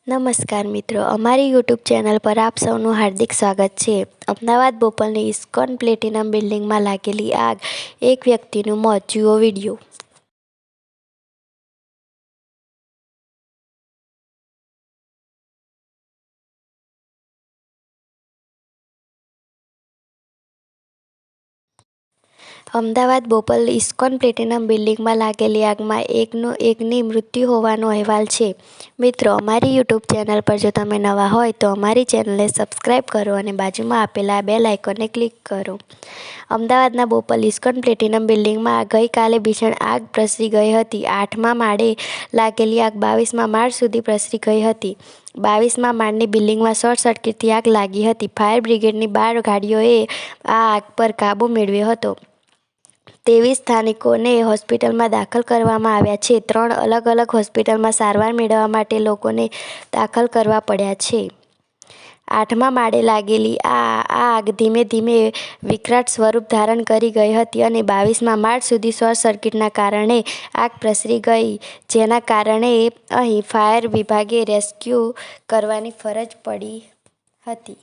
નમસ્કાર મિત્રો, અમારી યુટ્યુબ ચેનલ પર આપ સૌનું હાર્દિક સ્વાગત છે। અમદાવાદ બોપલની ઇસ્કોન પ્લેટિનમ બિલ્ડિંગમાં લાગેલી આગ, એક વ્યક્તિનું મોત, જુઓ video. Ahmedabad Bopal ISKCON platinum બિલ્ડિંગમાં લાગેલી આગમાં એકની મૃત્યુ હોવાનો અહેવાલ છે। મિત્રો, અમારી યુટ્યુબ ચેનલ પર જો તમે નવા હોય તો અમારી ચેનલને સબસ્ક્રાઈબ કરો અને બાજુમાં આપેલા બેલ આઇકોનને ક્લિક કરો। અમદાવાદના બોપલ ઇસ્કોન પ્લેટિનમ બિલ્ડિંગમાં ગઈકાલે ભીષણ આગ પ્રસરી ગઈ હતી। 8મા માળે લાગેલી આગ 22મા માળ સુધી પ્રસરી ગઈ હતી। 22મા માળની બિલ્ડિંગમાં શોર્ટ સર્કિટથી આગ લાગી હતી। ફાયર બ્રિગેડની 12 ગાડીઓએ આ આગ પર કાબૂ મેળવ્યો હતો। 23 સ્થાનિકોને હોસ્પિટલમાં દાખલ કરવામાં આવ્યા છે। 3 અલગ અલગ હોસ્પિટલમાં સારવાર મેળવવા માટે લોકોને દાખલ કરવા પડ્યા છે। 8મા માળે લાગેલી આ આગ ધીમે ધીમે વિકરાળ સ્વરૂપ ધારણ કરી ગઈ હતી અને 22મા માળ સુધી શોર્ટ સર્કિટના કારણે આગ પ્રસરી ગઈ, જેના કારણે અહીં ફાયર વિભાગે રેસ્ક્યુ કરવાની ફરજ પડી હતી।